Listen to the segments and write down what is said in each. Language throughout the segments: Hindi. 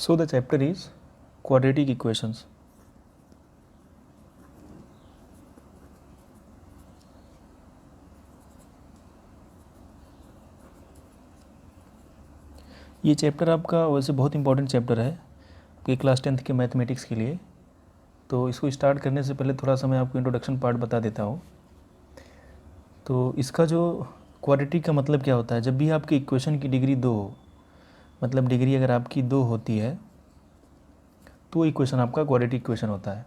So the chapter is quadratic equations. ये चैप्टर आपका वैसे बहुत इंपॉर्टेंट चैप्टर है आपके क्लास 10th के मैथमेटिक्स के लिए। तो इसको स्टार्ट करने से पहले थोड़ा सा मैं आपको इंट्रोडक्शन पार्ट बता देता हूँ। तो इसका जो क्वाड्रेटिक का मतलब क्या होता है, जब भी आपकी इक्वेशन की डिग्री 2 हो, मतलब डिग्री अगर आपकी 2 होती है तो इक्वेशन आपका क्वाड्रेटिक इक्वेशन होता है।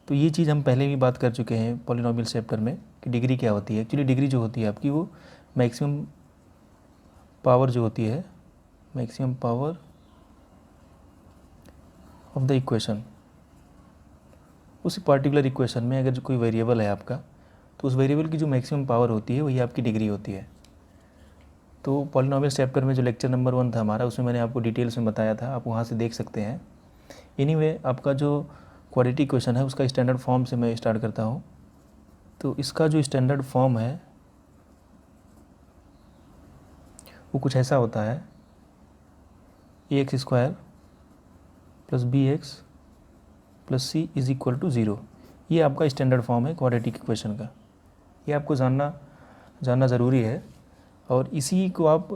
तो ये चीज़ हम पहले भी बात कर चुके हैं पॉलिनोमियल चैप्टर में कि डिग्री क्या होती है। एक्चुअली डिग्री जो होती है आपकी वो मैक्सिमम पावर जो होती है, maximum power of the equation. उस पार्टिकुलर इक्वेशन में अगर जो कोई वेरिएबल है आपका, तो उस वेरिएबल की जो मैक्सिमम पावर होती है वही आपकी डिग्री होती है। तो पॉलिनोमियल चैप्टर में जो लेक्चर नंबर 1 था हमारा, उसमें मैंने आपको डिटेल्स में बताया था, आप वहाँ से देख सकते हैं। एनीवे आपका जो क्वाड्रेटिक इक्वेशन है उसका स्टैंडर्ड फॉर्म से मैं स्टार्ट करता हूँ। तो इसका जो स्टैंडर्ड फॉर्म है वो कुछ ऐसा होता है, ax² + bx + c = 0। ये आपका स्टैंडर्ड फॉर्म है क्वाड्रेटिक इक्वेशन का। ये आपको जानना ज़रूरी है और इसी को आप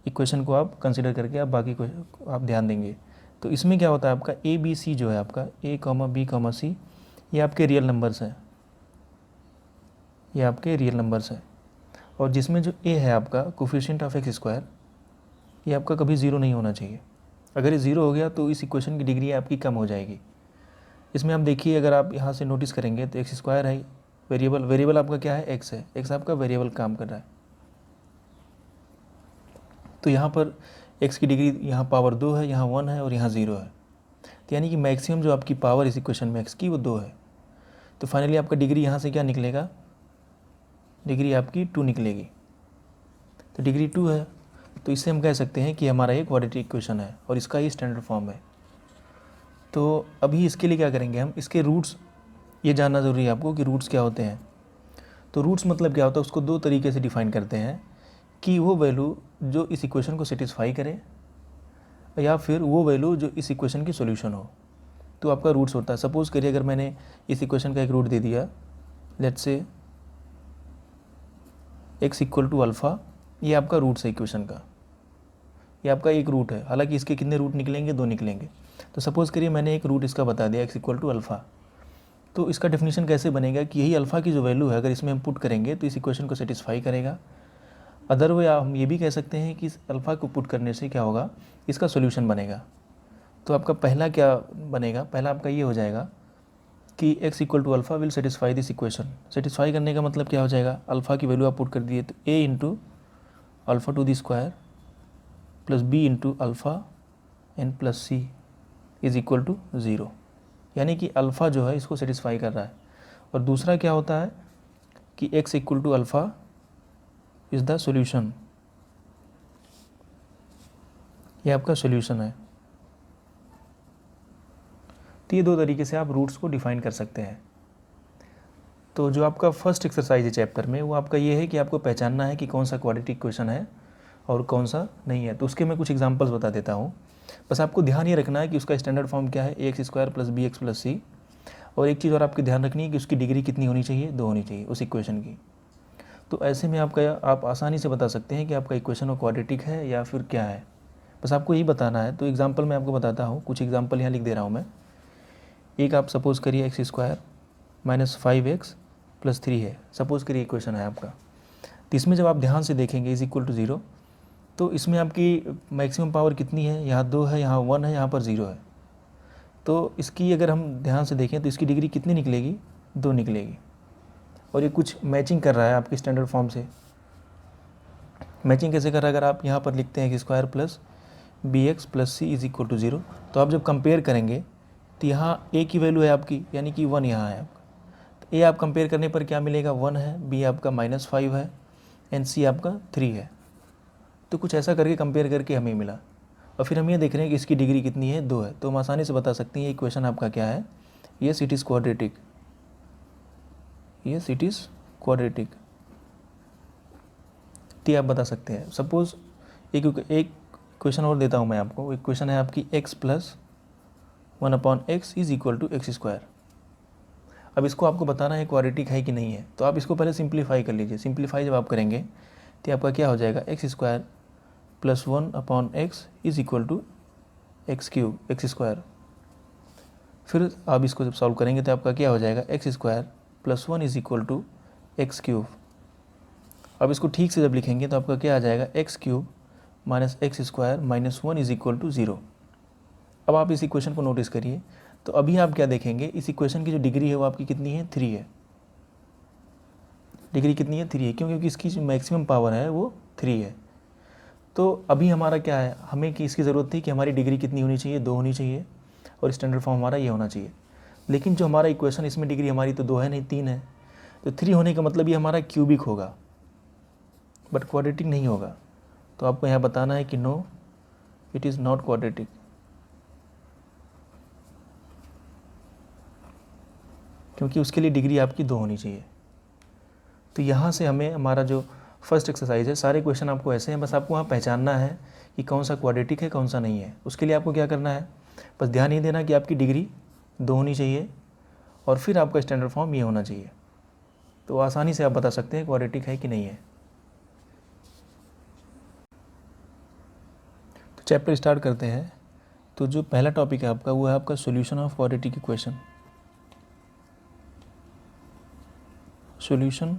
इक्वेशन को आप कंसिडर करके आप बाकी को आप ध्यान देंगे। तो इसमें क्या होता है आपका ए बी सी जो है आपका a, b, c, ये आपके रियल नंबर्स हैं, ये आपके रियल नंबर्स हैं। और जिसमें जो a है आपका कोफिशिएंट ऑफ x², ये आपका कभी ज़ीरो नहीं होना चाहिए। अगर ये ज़ीरो हो गया तो इस इक्वेशन की डिग्री आपकी कम हो जाएगी। इसमें आप देखिए, अगर आप यहाँ से नोटिस करेंगे तो x² है वेरिएबल आपका क्या है, x है, x आपका वेरिएबल काम कर रहा है। तो यहाँ पर x की डिग्री, यहाँ पावर 2 है, यहाँ 1 है और यहाँ 0 है। तो यानी कि मैक्सिमम जो आपकी पावर इस इक्वेशन में x की वो 2 है। तो फाइनली आपका डिग्री यहाँ से क्या निकलेगा, डिग्री आपकी 2 निकलेगी। तो डिग्री 2 है, तो इससे हम कह सकते हैं कि हमारा ये क्वाड्रेटिक इक्वेशन है और इसका ये स्टैंडर्ड फॉर्म है। तो अभी इसके लिए क्या करेंगे, हम इसके रूट्स, ये जानना ज़रूरी है आपको कि रूट्स क्या होते हैं। तो रूट्स मतलब क्या होता है, उसको दो तरीके से डिफाइन करते हैं कि वो वैल्यू जो इस इक्वेशन को सेटिस्फाई करे या फिर वो वैल्यू जो इस इक्वेशन की सॉल्यूशन हो। तो आपका रूट्स होता है। सपोज़ करिए अगर मैंने इस इक्वेशन का एक रूट दे दिया, लेट्स से x = अल्फ़ा, ये आपका रूट्स है इक्वेशन का, ये आपका एक रूट है। हालांकि इसके कितने रूट निकलेंगे, 2 निकलेंगे। तो सपोज़ करिए मैंने एक रूट इसका बता दिया x = अल्फ़ा। तो इसका डेफिनेशन कैसे बनेगा कि यही अल्फ़ा की जो वैल्यू है अगर इसमें हम पुट करेंगे तो इस इक्वेशन को सेटिस्फाई करेगा। अदर वे हम ये भी कह सकते हैं कि इस अल्फ़ा को पुट करने से क्या होगा, इसका सोल्यूशन बनेगा। तो आपका पहला क्या बनेगा, पहला आपका ये हो जाएगा कि x = alpha will satisfy this equation. Satisfy करने का मतलब क्या हो जाएगा, अल्फ़ा की वैल्यू आप पुट कर दिए तो a × α² + b × alpha n + c = 0। यानी कि अल्फ़ा जो है इसको सेटिस्फाई कर रहा है। और दूसरा क्या होता है कि x = alpha is the solution, ये आपका सॉल्यूशन है। तो ये दो तरीके से आप रूट्स को डिफाइन कर सकते हैं। तो जो आपका फर्स्ट एक्सरसाइज है चैप्टर में, वो आपका ये है कि आपको पहचानना है कि कौन सा क्वाड्रेटिक इक्वेशन है और कौन सा नहीं है। तो उसके मैं कुछ एग्जांपल्स बता देता हूँ। बस आपको ध्यान ये रखना है कि उसका स्टैंडर्ड फॉर्म क्या है, ax² + bx + c। और एक चीज़ और आपकी ध्यान रखनी है कि उसकी डिग्री कितनी होनी चाहिए, 2 होनी चाहिए उस इक्वेशन की। तो ऐसे में आप आसानी से बता सकते हैं कि आपका इक्वेशन वो क्वाड्रेटिक है या फिर क्या है। बस आपको यही बताना है। तो एग्जाम्पल मैं आपको बताता हूँ, कुछ एग्जाम्पल यहाँ लिख दे रहा हूँ मैं। एक आप सपोज़ करिए x² - 5x + 3 है, सपोज़ करिए इक्वेशन है आपका। तो इसमें जब आप ध्यान से देखेंगे = 0, तो इसमें आपकी मैक्सिमम पावर कितनी है, यहाँ 2 है, यहाँ 1 है, यहाँ पर 0 है। तो इसकी अगर हम ध्यान से देखें तो इसकी डिग्री कितनी निकलेगी, 2 निकलेगी। और ये कुछ मैचिंग कर रहा है आपके स्टैंडर्ड फॉर्म से। मैचिंग कैसे कर रहा है, अगर आप यहाँ पर लिखते हैं x² + bx + c = 0, तो आप जब कंपेयर करेंगे तो यहाँ a की वैल्यू है आपकी, यानी कि 1 यहाँ है आपका। तो a आप कंपेयर करने पर क्या मिलेगा, 1 है, b आपका -5 है एंड c आपका 3 है। तो कुछ ऐसा करके कंपेयर करके हमें मिला। और फिर हम ये देख रहे हैं कि इसकी डिग्री कितनी है, 2 है। तो हम आसानी से बता सकते हैं ये इक्वेशन आपका क्या है, yes it is quadratic, yes it is quadratic. तो आप बता सकते हैं। सपोज़ एक क्वेश्चन और देता हूँ मैं आपको। एक क्वेश्चन है आपकी x plus 1/x is equal to x square. अब इसको आपको बताना है क्वाड्रेटिक है कि नहीं है, तो आप इसको पहले सिंप्लीफाई कर लीजिए। सिंप्लीफाई जब आप करेंगे तो आपका क्या हो जाएगा, x square plus 1/x is equal to x cube x square. फिर आप इसको जब सॉल्व करेंगे तो आपका क्या हो जाएगा, x square plus 1 is equal to x cube. अब इसको ठीक से जब लिखेंगे तो आपका क्या आ जाएगा, x cube minus x square minus 1 is equal to 0। अब आप इस इक्वेशन को नोटिस करिए। तो अभी आप क्या देखेंगे, इस इक्वेशन की जो डिग्री है वो आपकी कितनी है, 3 है। डिग्री कितनी है, 3 है। क्यों? क्योंकि इसकी जो मैक्सिमम पावर है वो 3 है। तो अभी हमारा क्या है, हमें कि इसकी ज़रूरत थी कि हमारी डिग्री कितनी होनी चाहिए, 2 होनी चाहिए, और स्टैंडर्ड फॉर्म हमारा ये होना चाहिए। लेकिन जो हमारा इक्वेशन, इसमें डिग्री हमारी तो 2 है नहीं, 3 है। तो 3 होने का मतलब ये हमारा क्यूबिक होगा, बट क्वाड्रेटिक नहीं होगा। तो आपको यहाँ बताना है कि no, it is not quadratic. क्योंकि उसके लिए डिग्री आपकी 2 होनी चाहिए। तो यहाँ से हमें हमारा जो फर्स्ट एक्सरसाइज है, सारे क्वेश्चन आपको ऐसे हैं, बस आपको वहाँ पहचानना है कि कौन सा क्वाड्रेटिक है कौन सा नहीं है। उसके लिए आपको क्या करना है, बस ध्यान ये देना कि आपकी डिग्री 2 होनी चाहिए और फिर आपका स्टैंडर्ड फॉर्म ये होना चाहिए। तो आसानी से आप बता सकते हैं क्वाड्रेटिक है कि नहीं है। तो चैप्टर स्टार्ट करते हैं। तो जो पहला टॉपिक है आपका वो है आपका solution of quadratic equation. Solution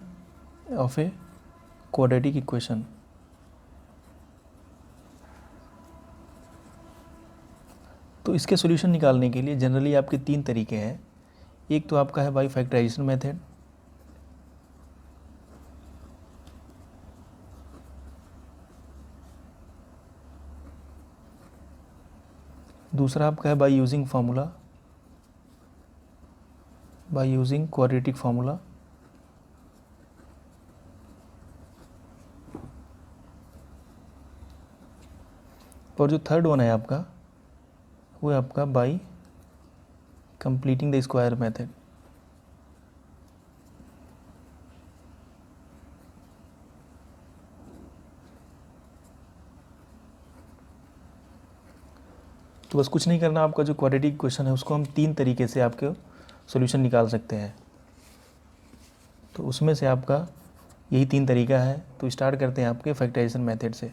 of a quadratic equation. तो इसके सॉल्यूशन निकालने के लिए जनरली आपके 3 तरीके हैं। एक तो आपका है बाय फैक्टराइजेशन मेथड, दूसरा आपका है by using formula, by using quadratic formula, और जो थर्ड वन है आपका वो है आपका bye completing the square method. तो बस कुछ नहीं करना, आपका जो क्वाड्रेटिक क्वेश्चन है उसको हम 3 तरीके से आपके सॉल्यूशन निकाल सकते हैं। तो उसमें से आपका यही 3 तरीका है। तो स्टार्ट करते हैं आपके फैक्टराइजेशन मेथड से।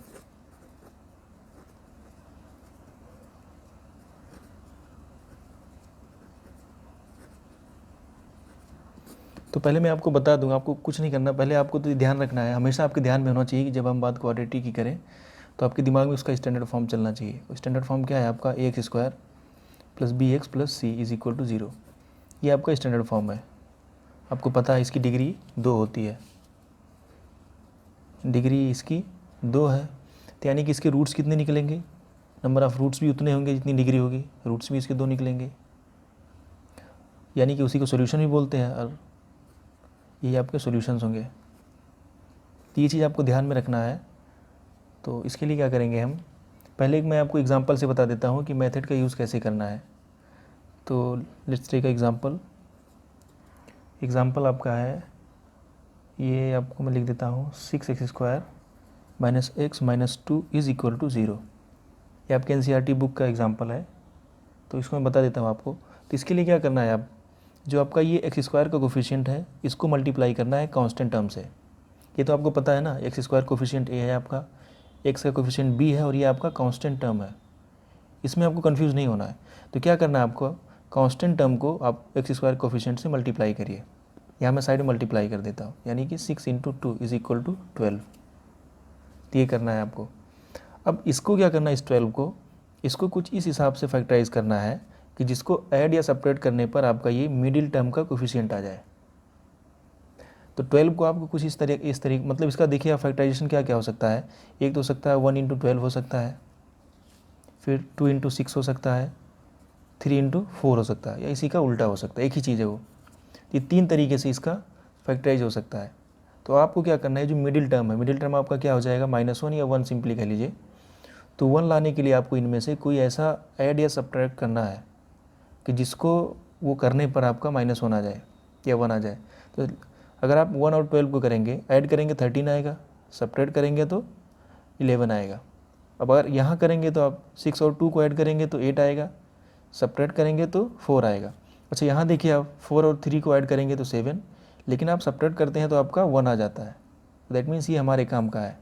तो पहले मैं आपको बता दूंगा, आपको कुछ नहीं करना, पहले आपको तो ध्यान रखना है, हमेशा आपके ध्यान में होना चाहिए कि जब हम बात क्वाड्रेटिक की करें तो आपके दिमाग में उसका स्टैंडर्ड फॉर्म चलना चाहिए। स्टैंडर्ड फॉर्म क्या है आपका, a x square plus b x plus c is equal to 0। ये आपका स्टैंडर्ड फॉर्म है। आपको पता है इसकी डिग्री 2 होती है, डिग्री इसकी 2 है। तो यानी कि इसके रूट्स कितने निकलेंगे, नंबर ऑफ़ रूट्स भी उतने होंगे जितनी डिग्री होगी, रूट्स भी इसके 2 निकलेंगे, यानी कि उसी को सॉल्यूशन भी बोलते हैं। और ये आपके सॉल्यूशंस होंगे। तो ये चीज़ आपको ध्यान में रखना है। तो इसके लिए क्या करेंगे हम, पहले मैं आपको एग्जांपल से बता देता हूँ कि मेथड का यूज़ कैसे करना है। तो लेट्स टेक एग्जांपल। एग्जांपल आपका है, ये आपको मैं लिख देता हूँ 6x square minus x minus 2 is equal to 0। ये आपके NCERT बुक का एग्जांपल है। तो इसको मैं बता देता हूँ आपको। तो इसके लिए क्या करना है, आप जो आपका ये एक्स स्क्वायर का कोफिशिएंट है इसको मल्टीप्लाई करना है कांस्टेंट टर्म से। ये तो आपको पता है ना, एक्स स्क्वायर कोफिशिएंट ए है आपका, एक्स का कोफिशिएंट बी है और ये आपका कांस्टेंट टर्म है। इसमें आपको कंफ्यूज नहीं होना है। तो क्या करना है आपको, कांस्टेंट टर्म को आप एक्स स्क्वायर कोफिशिएंट से मल्टीप्लाई करिए। यहाँ मैं साइड में मल्टीप्लाई कर देता हूँ, यानी कि 6 × 2 इज इक्वल टू 12। तो ये करना है आपको। अब इसको क्या करना है, इस 12 को, इसको कुछ इस हिसाब से फैक्टराइज करना है कि जिसको ऐड या सेपरेट करने पर आपका ये मिडिल टर्म का कोफिशिएंट आ जाए। तो 12 को आपको कुछ इस तरीके मतलब इसका देखिए आप फैक्टराइजेशन क्या क्या हो सकता है। एक तो हो सकता है 1 × 12 हो सकता है, फिर 2 × 6 हो सकता है, 3 × 4 हो सकता है, या इसी का उल्टा हो सकता है, एक ही चीज़ है वो। ये 3 तरीके से इसका फैक्टराइज हो सकता है। तो आपको क्या करना है, जो मिडिल टर्म है, मिडिल टर्म आपका क्या हो जाएगा, -1 या 1 सिंपली कह लीजिए। तो 1 लाने के लिए आपको इनमें से कोई ऐसा ऐड या सब्ट्रैक्ट करना है कि जिसको वो करने पर आपका -1 आ जाए या 1 आ जाए। तो अगर आप 1 और 12 को करेंगे, ऐड करेंगे 13 आएगा, सब्ट्रैक्ट करेंगे तो 11 आएगा। अब अगर यहाँ करेंगे तो आप 6 और 2 को ऐड करेंगे तो 8 आएगा, सब्ट्रैक्ट करेंगे तो 4 आएगा। अच्छा यहाँ देखिए आप 4 और 3 को ऐड करेंगे तो 7, लेकिन आप सब्ट्रैक्ट करते हैं तो आपका 1 आ जाता है। दैट मीन्स ये हमारे काम का है,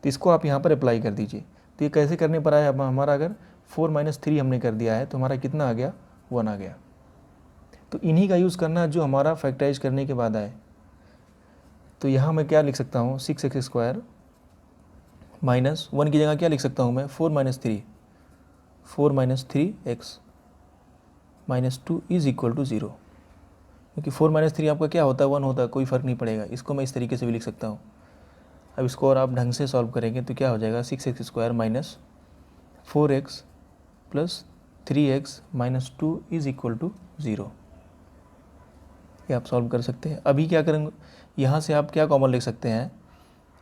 तो इसको आप यहाँ पर अप्लाई कर दीजिए। तो ये कैसे करने पर आया, अब हमारा अगर 4 - 3 हमने कर दिया है तो हमारा कितना आ गया, 1 आ गया। तो इन्हीं का यूज़ करना जो हमारा फैक्टराइज करने के बाद आए। तो यहाँ मैं क्या लिख सकता हूँ, 6x² माइनस 1 की जगह क्या लिख सकता हूँ मैं, 4 - 3x -2 इज़ इक्वल टू 0, क्योंकि 4 - 3 आपका क्या होता है, 1 होता है, कोई फ़र्क नहीं पड़ेगा। इसको मैं इस तरीके से भी लिख सकता हूँ। अब इसको और आप ढंग से सॉल्व करेंगे तो क्या हो जाएगा, 6x² minus 4x plus 3x -2 is equal to 0। ये आप सॉल्व कर सकते हैं। अभी क्या करेंगे, यहाँ से आप क्या कॉमन ले सकते हैं,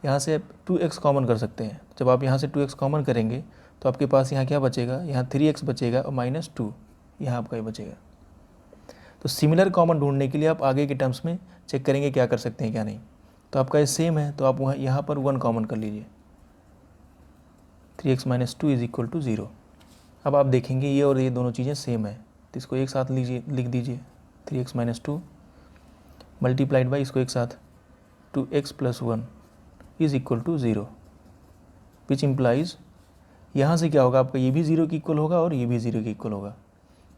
यहाँ से 2x कॉमन कर सकते हैं। जब आप यहाँ से 2x कॉमन करेंगे तो आपके पास यहाँ क्या बचेगा, यहाँ 3x बचेगा और -2 यहाँ आपका ये बचेगा। तो सिमिलर कॉमन ढूंढने के लिए आप आगे के टर्म्स में चेक करेंगे क्या कर सकते हैं क्या नहीं। तो आपका ये सेम है तो आप वहाँ यहाँ पर 1 कॉमन कर लीजिए, 3x -2 इज़ इक्वल टू 0। अब आप देखेंगे ये और ये दोनों चीज़ें सेम है, तो इसको एक साथ लीजिए, लिख दीजिए 3x -2 मल्टीप्लाइड बाई इसको एक साथ 2x + 1 is equal to 0, which implies यहाँ से क्या होगा आपका, ये भी 0 के इक्वल होगा और ये भी 0 के इक्वल होगा।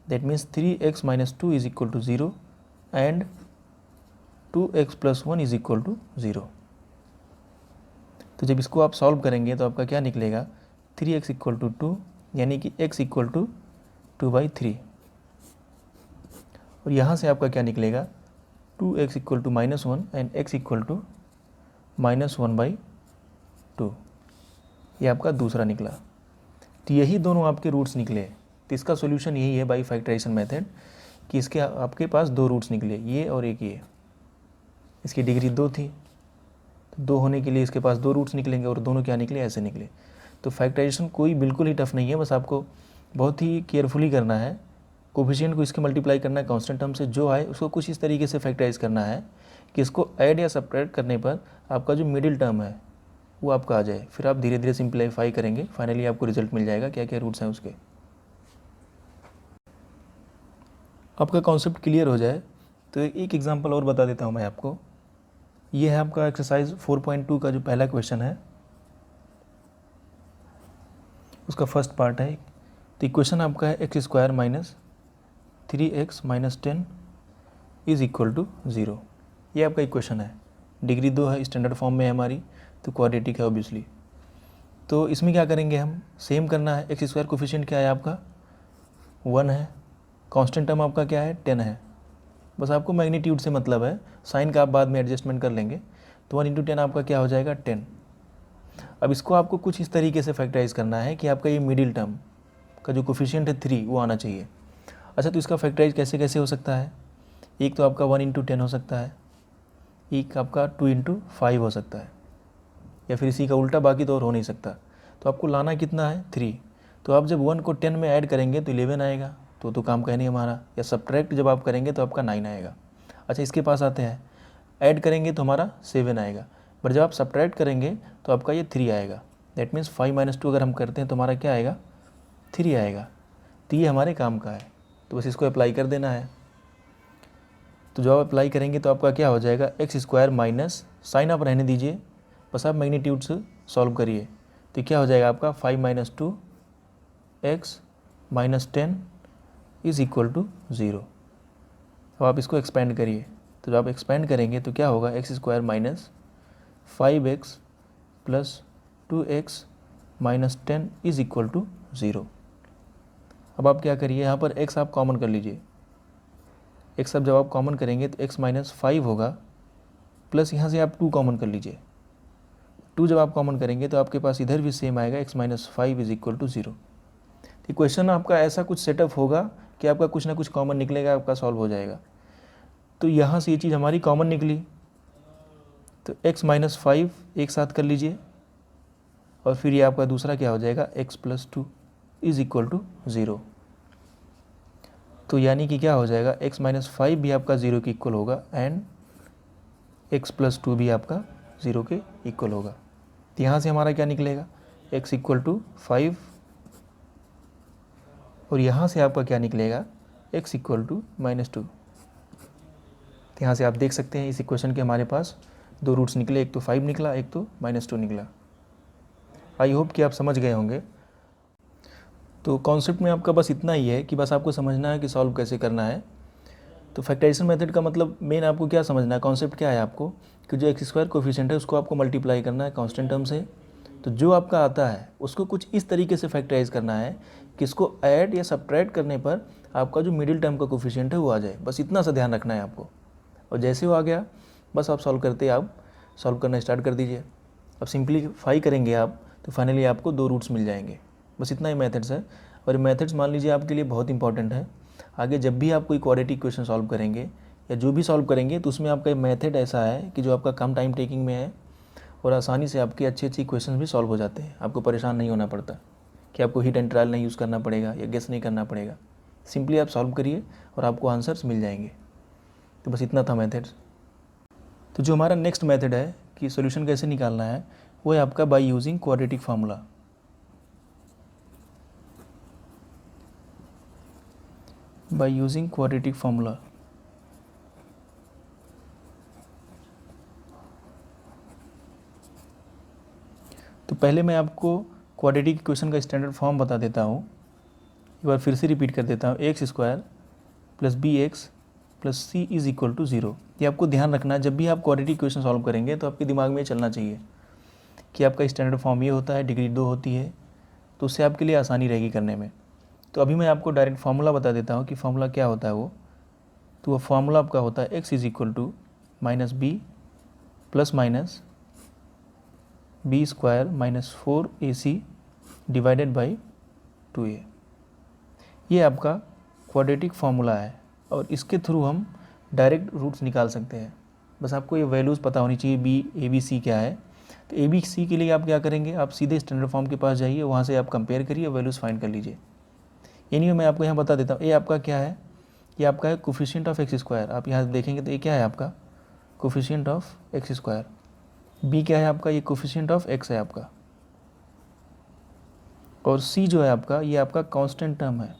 That means 3x -2 is equal to 0 and 2x + 1 is equal to 0। तो जब इसको आप सॉल्व करेंगे तो आपका क्या निकलेगा, 3x = 2 यानी कि x = 2/3, और यहाँ से आपका क्या निकलेगा, 2x = -1 एंड x = -1/2। ये आपका दूसरा निकला। तो यही दोनों आपके रूट्स निकले। तो इसका सॉल्यूशन यही है बाई फैक्टराइजेशन मेथड कि इसके आपके पास 2 रूट्स निकले, ये और एक ये। इसकी डिग्री 2 थी, तो 2 होने के लिए इसके पास 2 रूट्स निकलेंगे और दोनों क्या निकले, ऐसे निकले। तो फैक्टराइजेशन कोई बिल्कुल ही टफ नहीं है, बस आपको बहुत ही केयरफुली करना है। कोफिशिएंट को इसके मल्टीप्लाई करना है कांस्टेंट टर्म से, जो आए उसको कुछ इस तरीके से फैक्टराइज करना है कि इसको ऐड या सब्ट्रैक्ट करने पर आपका जो मिडिल टर्म है वो आपका आ जाए। फिर आप धीरे धीरे सिंप्लीफाई करेंगे, फाइनली आपको रिजल्ट मिल जाएगा क्या क्या रूट्स हैं उसके। आपका कॉन्सेप्ट क्लियर हो जाए तो एक एग्जांपल और बता देता हूँ मैं आपको। ये है आपका एक्सरसाइज 4.2 का जो पहला क्वेश्चन है, उसका फर्स्ट पार्ट है। तो इक्वेशन आपका है x² - 3x - 10 is equal to 0। ये आपका इक्वेशन है, डिग्री 2 है, स्टैंडर्ड फॉर्म में है हमारी, तो क्वाड्रेटिक है ऑब्वियसली। तो इसमें क्या करेंगे हम, सेम करना है। x² कोफिशिएंट क्या है आपका, 1 है, कांस्टेंट टर्म आपका क्या है, 10 है। बस आपको मैग्नीट्यूड से मतलब है, साइन का आप बाद में एडजस्टमेंट कर लेंगे। तो 1 × 10 आपका क्या हो जाएगा, 10। अब इसको आपको कुछ इस तरीके से फैक्टराइज करना है कि आपका ये मिडिल टर्म का जो कोफिशिएंट है 3 वो आना चाहिए। अच्छा, तो इसका फैक्टराइज कैसे कैसे हो सकता है, एक तो आपका 1 × 10 हो सकता है, एक आपका 2 × 5 हो सकता है, या फिर इसी का उल्टा, बाकी तो और हो नहीं सकता। तो आपको लाना कितना है, 3। तो आप जब 1 को 10 में ऐड करेंगे तो 11 आएगा, तो काम का है नहीं हमारा। या सब्ट्रैक्ट जब आप करेंगे तो आपका 9 आएगा। अच्छा, इसके पास आते हैं, ऐड करेंगे तो हमारा 7 आएगा, बट जब आप सब्ट्रैक्ट करेंगे तो आपका ये 3 आएगा। दैट मीन्स 5 - 2 अगर हम करते हैं तो हमारा क्या आएगा, 3 आएगा। तो ये हमारे काम का है, तो बस इसको अप्लाई कर देना है। तो जब आप अप्लाई करेंगे तो आपका क्या हो जाएगा, x² माइनस, साइन आप रहने दीजिए, बस आप मैग्नीट्यूड से सॉल्व करिए। तो क्या हो जाएगा आपका 5 - 2 x - 10 इज़ इक्वल टू 0। अब आप इसको एक्सपेंड करिए, तो जब आप एक्सपेंड करेंगे तो क्या होगा, x² minus 5x plus 2x - 10 is equal to 0। अब आप क्या करिए, यहाँ पर x आप कॉमन कर लीजिए। x अब जब आप कॉमन करेंगे तो x - 5 होगा, प्लस यहाँ से आप 2 कॉमन कर लीजिए। 2 जब आप कॉमन करेंगे तो आपके पास इधर भी सेम आएगा, x - 5 is equal to 0। Equation आपका ऐसा कुछ सेटअप होगा कि आपका कुछ ना कुछ कॉमन निकलेगा, आपका सॉल्व हो जाएगा। तो यहाँ से ये चीज़ हमारी कॉमन निकली, तो x - 5 एक साथ कर लीजिए, और फिर ये आपका दूसरा क्या हो जाएगा, x + 2 इज़ इक्वल टू 0। तो यानी कि क्या हो जाएगा, x - 5 भी आपका 0 के इक्वल होगा एंड x + 2 भी आपका 0 के इक्वल होगा। तो यहाँ से हमारा क्या निकलेगा, x इक्वल टू 5 और यहाँ से आपका क्या निकलेगा x इक्वल टू -2। तो यहाँ से आप देख सकते हैं इस इक्वेशन के हमारे पास दो रूट्स निकले, एक तो 5 निकला, एक तो -2 निकला। आई होप कि आप समझ गए होंगे। तो कॉन्सेप्ट में आपका बस इतना ही है कि बस आपको समझना है कि सॉल्व कैसे करना है। तो फैक्टराइजेशन मेथड का मतलब मेन आपको क्या समझना है, कॉन्सेप्ट क्या है आपको कि जो एक्स स्क्वायर कोफिशिएंट है उसको आपको मल्टीप्लाई करना है कांस्टेंट टर्म से। तो जो आपका आता है उसको कुछ इस तरीके से फैक्टराइज करना है कि इसको ऐड या सब्ट्रैक्ट करने पर आपका जो मिडिल टर्म का कोफिशिएंट है वो आ जाए। बस इतना सा ध्यान रखना है आपको, और जैसे वो आ गया बस आप सॉल्व करते आप सॉल्व करना स्टार्ट कर दीजिए। अब सिंप्लीफाई करेंगे आप तो फाइनली आपको दो रूट्स मिल जाएंगे। बस इतना ही मेथड्स है, और ये मेथड्स मान लीजिए आपके लिए बहुत इंपॉर्टेंट है। आगे जब भी आप कोई क्वाड्रेटिक इक्वेशन सॉल्व करेंगे या जो भी सॉल्व करेंगे तो उसमें आपका मेथड ऐसा है कि जो आपका कम टाइम टेकिंग में है और आसानी से आपके अच्छी इक्वेशन भी सॉल्व हो जाते हैं। आपको परेशान नहीं होना पड़ता कि आपको हिट एंड ट्रायल नहीं यूज़ करना पड़ेगा या गेस नहीं करना पड़ेगा। सिंपली आप सॉल्व करिए और आपको आंसर्स मिल जाएंगे। तो बस इतना था मेथड्स। तो जो हमारा नेक्स्ट मेथड है कि सोल्यूशन कैसे निकालना है वो है आपका by using quadratic formula. By using quadratic formula. तो पहले मैं आपको क्वाड्रेटिक इक्वेशन का स्टैंडर्ड फॉर्म बता देता हूँ, एक बार फिर से रिपीट कर देता हूँ। X square plus b x plus c is equal to 0। ये आपको ध्यान रखना है, जब भी आप क्वाड्रेटिक इक्वेशन सॉल्व करेंगे तो आपके दिमाग में चलना चाहिए कि आपका स्टैंडर्ड फॉर्म ये होता है, डिग्री 2 होती है, तो उससे आपके लिए आसानी रहेगी करने में। तो अभी मैं आपको डायरेक्ट फार्मूला बता देता हूँ कि फार्मूला क्या होता है वो। तो वो फार्मूला आपका होता है x is equal to minus b plus minus b square minus 4ac divided by 2a। ये आपका क्वाड्रेटिक फार्मूला है और इसके थ्रू हम डायरेक्ट रूट्स निकाल सकते हैं। बस आपको ये वैल्यूज़ पता होनी चाहिए बी ए बी सी क्या है। तो ए बी सी के लिए आप क्या करेंगे, आप सीधे स्टैंडर्ड फॉर्म के पास जाइए, वहाँ से आप कंपेयर करिए, वैल्यूज़ फाइंड कर लीजिए। एनीवे मैं आपको यहाँ बता देता हूँ। ए आपका क्या है, ये आपका है कोफिशिएंट ऑफ एक्स स्क्वायर। आप यहाँ देखेंगे तो ये क्या है आपका coefficient of x square. B क्या है आपका, ये कोफिशिएंट ऑफ एक्स है आपका। और सी जो है आपका ये आपका कांस्टेंट टर्म है।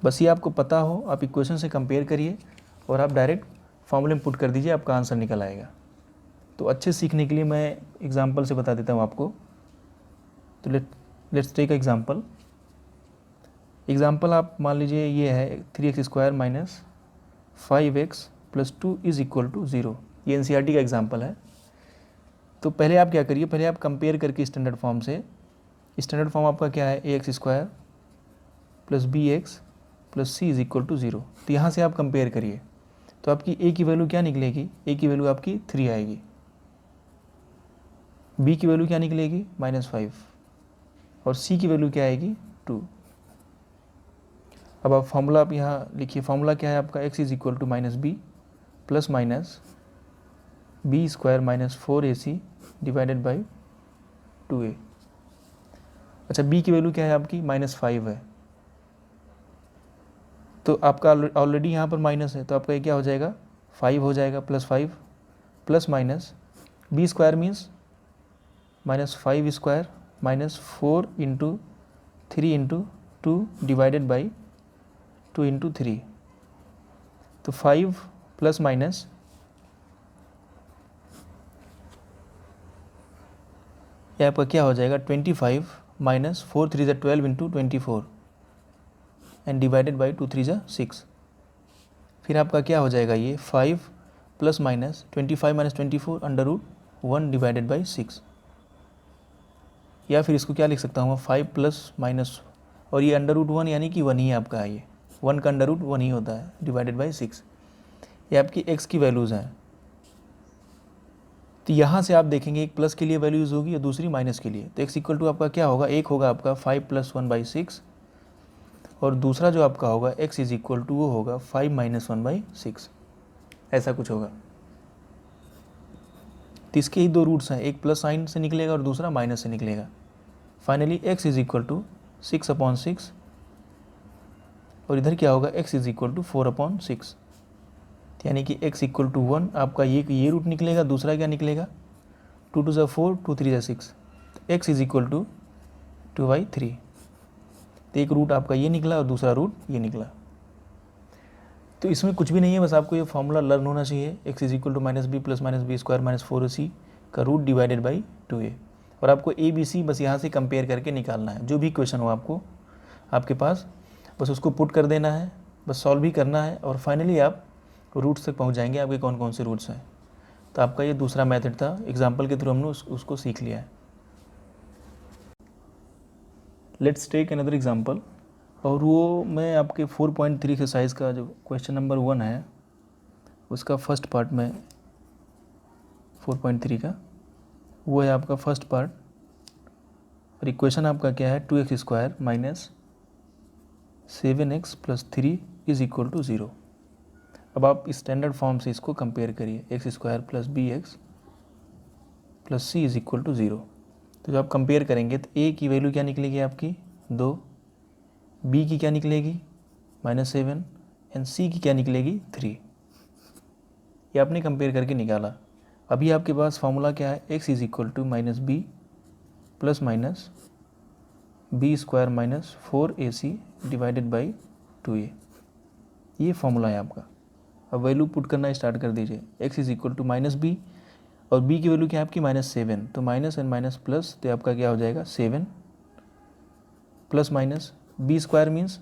बस ये आपको पता हो, आप इक्वेशन से कंपेयर करिए और आप डायरेक्ट फॉर्मूले में पुट कर दीजिए, आपका आंसर निकल आएगा। तो अच्छे सीखने के लिए मैं एग्जांपल से बता देता हूँ आपको। तो लेट्स टेक एग्जांपल। एग्जांपल आप मान लीजिए ये है 3x square minus 5x plus 2 is equal to 0। ये एनसीईआरटी का एग्जांपल है। तो पहले आप क्या करिए, पहले आप कंपेयर करके स्टैंडर्ड फॉर्म से, स्टैंडर्ड फॉर्म आपका क्या है a x square plus b x plus c is equal to 0। तो यहाँ से आप कंपेयर करिए तो आपकी ए की वैल्यू क्या निकलेगी, ए की वैल्यू आपकी 3 आएगी, बी की वैल्यू क्या निकलेगी -5 और सी की वैल्यू क्या आएगी 2। अब आप फॉर्मूला आप यहाँ लिखिए, फॉर्मूला क्या है आपका x is equal to minus b plus minus b square minus 4ac divided by 2a। अच्छा बी की वैल्यू क्या है आपकी -5 है, तो आपका ऑलरेडी यहाँ पर माइनस है, तो आपका ये क्या हो जाएगा 5 हो जाएगा +5 plus minus b square means -5 square minus 4 into 3 into 2 divided by 2 into 3। तो 5 प्लस माइनस ये आपका क्या हो जाएगा 25 minus 4 3 = 12 into 24 and divided by 2 3 = 6। फिर आपका क्या हो जाएगा ये 5 plus minus 25 minus 24 √1 divided by 6। या फिर इसको क्या लिख सकता हूँ 5 प्लस माइनस और ये √1 यानी कि 1 ही आपका है, ये 1 का √1 ही होता है डिवाइडेड बाई 6। ये आपकी x की वैल्यूज़ हैं। तो यहाँ से आप देखेंगे एक प्लस के लिए वैल्यूज़ होगी और दूसरी माइनस के लिए। तो x इक्वल टू आपका क्या होगा, एक होगा आपका 5 + 1/6 और दूसरा जो आपका होगा x इज इक्वल टू वो होगा 5 - 1/6, ऐसा कुछ होगा। तो इसके ही दो रूट्स हैं, एक प्लस साइन से निकलेगा और दूसरा माइनस से निकलेगा। Finally x is equal to 6/6 और इधर क्या होगा x इज इक्वल टू 4/6, यानी कि x इक्वल टू 1 आपका ये रूट निकलेगा, दूसरा क्या निकलेगा 2 2 ज़ा 4, 2 3 ज़ा 6, x इज इक्वल टू 2/3। तो एक रूट आपका ये निकला और दूसरा रूट ये निकला। तो इसमें कुछ भी नहीं है, बस आपको ये फॉर्मूला लर्न होना चाहिए, x is equal to -b plus -b square -4ac का रूट डिवाइडेड बाई 2a। और आपको a b c बस यहाँ से कंपेयर करके निकालना है। जो भी क्वेश्चन हो आपको आपके पास, बस उसको पुट कर देना है, बस सॉल्व भी करना है, और फाइनली आप रूट्स तक पहुँच जाएंगे, आपके कौन कौन से रूट्स हैं। तो आपका ये दूसरा मेथड था, एग्जाम्पल के थ्रू हमने उसको सीख लिया है। लेट्स टेक अनदर एग्जाम्पल, और वो मैं आपके 4.3 एक्सरसाइज का जो क्वेश्चन नंबर 1 है उसका फर्स्ट पार्ट में 4.3 का वो है आपका फर्स्ट पार्ट। और इक्वेशन आपका क्या है, 2x square minus 7x plus 3 is equal to 0। अब आप स्टैंडर्ड फॉर्म से इसको कंपेयर करिए, x square plus b x plus c is equal to 0। तो जब आप कंपेयर करेंगे तो a की वैल्यू क्या निकलेगी आपकी 2, b की क्या निकलेगी -7 एंड c की क्या निकलेगी 3। ये आपने कंपेयर करके निकाला। अभी आपके पास फॉर्मूला क्या है, x is equal to -b plus minus b square minus 4ac divided by 2a। ये फॉर्मूला है आपका। अब वैल्यू पुट करना स्टार्ट कर दीजिए, x is equal to -b और b की वैल्यू क्या है आपकी -7, तो माइनस एंड माइनस प्लस, तो आपका क्या हो जाएगा 7 plus minus b square means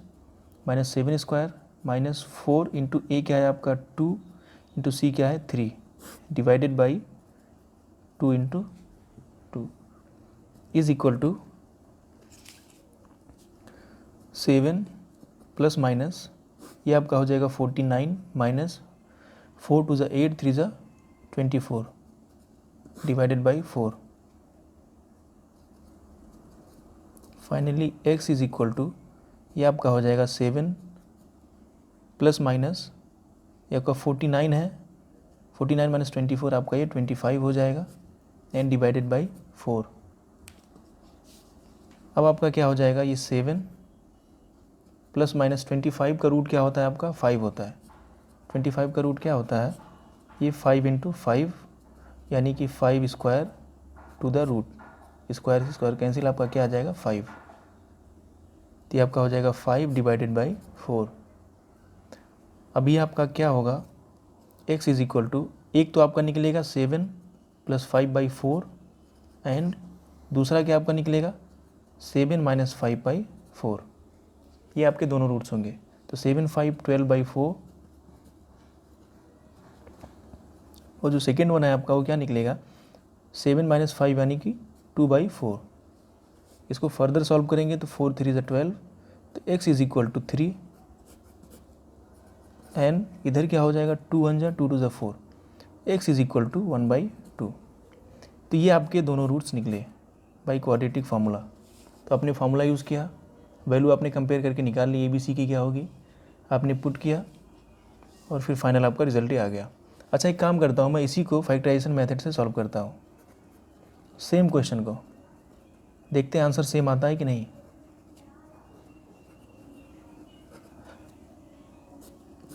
-7 square minus 4 into a क्या है आपका 2 इंटू सी क्या है 3 divided by 2 into 2 is equal to 7 plus minus ये आपका हो जाएगा 49 माइनस 4 2 ज़ा 8 3 ज़ा 24 divided by 4। Finally x is equal to ये आपका हो जाएगा 7 प्लस माइनस ये आपका 49 है, 49 माइनस 24 आपका ये 25 हो जाएगा एंड डिवाइडेड बाई 4। अब आपका क्या हो जाएगा, ये 7 प्लस माइनस 25 का रूट क्या होता है आपका 5 होता है। 25 का रूट क्या होता है, ये 5 इंटू 5 यानी कि 5 square to the root, square से स्क्वायर कैंसिल, आपका क्या आ जाएगा 5। तो ये आपका हो जाएगा 5 डिवाइडेड बाई 4। अभी आपका क्या होगा, x इज इक्वल टू एक तो आपका निकलेगा 7 प्लस 5/4 एंड दूसरा क्या आपका निकलेगा 7 माइनस 5/4। ये आपके दोनों रूट्स होंगे। तो 7 5 12/4 और जो सेकेंड वन है आपका वो क्या निकलेगा 7 माइनस 5 यानी कि 2/4। इसको फर्दर सॉल्व करेंगे तो 4 3 ज़ा 12, तो x is equal to 3 and इधर क्या हो जाएगा 2 1 ज़ा 2 2 ज़ा 4, x इज इक्वल टू 1/2। तो ये आपके दोनों रूट्स निकले बाई क्वाड्रेटिक फार्मूला। तो आपने फार्मूला यूज़ किया, वैल्यू आपने कंपेयर करके निकाल ली, ABC की क्या होगी आपने पुट किया और फिर फाइनल आपका रिजल्ट ही आ गया। अच्छा एक काम करता हूँ, मैं इसी को फैक्टराइजेशन मेथड से सॉल्व करता हूँ। सेम क्वेश्चन को देखते हैं आंसर सेम आता है कि नहीं।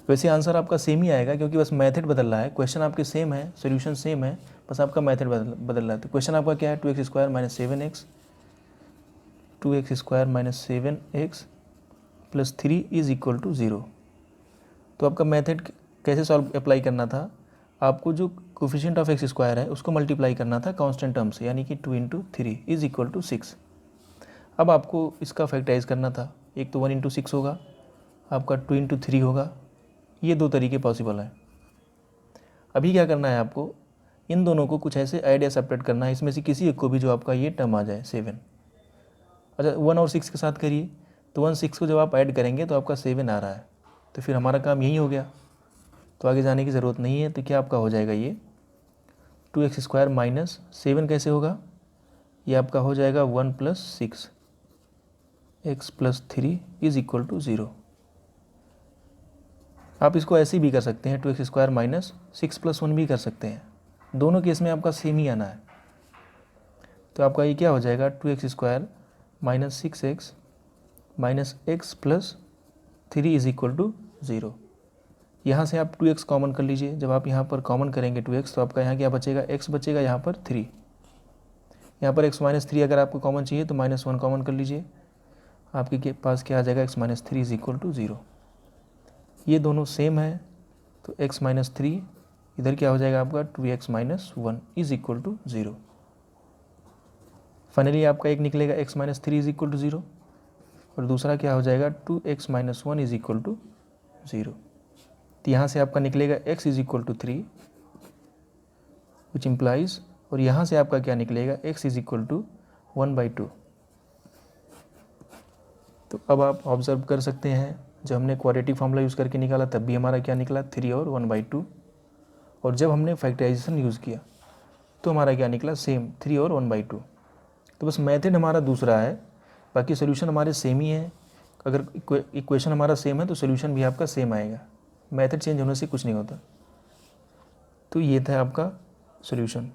वैसे आंसर आपका सेम ही आएगा क्योंकि बस मेथड बदल रहा है, क्वेश्चन आपके सेम है, सॉल्यूशन सेम है, बस आपका मेथड बदल रहा है। तो क्वेश्चन आपका क्या है 2x square minus 7x 2x square minus 7x plus 3 is equal to 0। तो आपका मेथड कैसे सॉल्व अप्लाई करना था, आपको जो कोफिशिएंट ऑफ एक्स स्क्वायर है उसको मल्टीप्लाई करना था कांस्टेंट टर्म से, यानी कि 2 इंटू 3 इज इक्वल टू 6। अब आपको इसका फैक्टराइज करना था, एक तो 1 इंटू 6 होगा, आपका 2 इंटू 3 होगा, ये दो तरीके पॉसिबल हैं। अभी क्या करना है आपको, इन दोनों को कुछ ऐसे ऐड या सेपरेट करना है, इसमें से किसी एक को भी जो आपका ये टर्म आ जाए 7। अच्छा 1 और 6 के साथ करिए, तो 1 6 को जब आप ऐड करेंगे तो आपका 7 आ रहा है, तो फिर हमारा काम यही हो गया, तो आगे जाने की ज़रूरत नहीं है। तो क्या आपका हो जाएगा ये 2x स्क्वायर माइनस 7 कैसे होगा, ये आपका हो जाएगा 1 plus 6 x plus 3 is equal to 0। आप इसको ऐसे भी कर सकते हैं, 2x स्क्वायर माइनस 6 प्लस 1 भी कर सकते हैं, दोनों केस में आपका सेम ही आना है। तो आपका ये क्या हो जाएगा 2x स्क्वायर माइनस 6x माइनस x plus 3 is equal to 0। यहाँ से आप 2x कॉमन कर लीजिए, जब आप यहाँ पर कॉमन करेंगे 2x तो आपका यहाँ क्या बचेगा x बचेगा यहाँ पर 3। यहाँ पर x-3 अगर आपको कॉमन चाहिए तो -1 कॉमन कर लीजिए, आपके के पास क्या आ जाएगा, x-3 इज इक्वल टू 0। ये दोनों सेम है तो x-3 इधर क्या हो जाएगा आपका 2x-1 is equal to 0। Finally आपका एक निकलेगा x-3 इज इक्वल टू 0 और दूसरा क्या हो जाएगा 2x-1 इज इक्वल टू 0। तो यहाँ से आपका निकलेगा x is equal to 3 which implies, और यहाँ से आपका क्या निकलेगा x इज इक्वल टू 1/2। तो अब आप ऑब्जर्व कर सकते हैं जब हमने क्वाड्रेटिक फार्मूला यूज़ करके निकाला तब भी हमारा क्या निकला 3 और 1/2, और जब हमने फैक्टराइजेशन यूज़ किया तो हमारा क्या निकला सेम 3 और 1/2। तो बस मेथड हमारा दूसरा है, बाकी सोल्यूशन हमारे सेम ही है। अगर इक्वेशन हमारा सेम है तो सोल्यूशन भी आपका सेम आएगा, मेथड चेंज होने से कुछ नहीं होता। तो ये था आपका सोल्यूशन।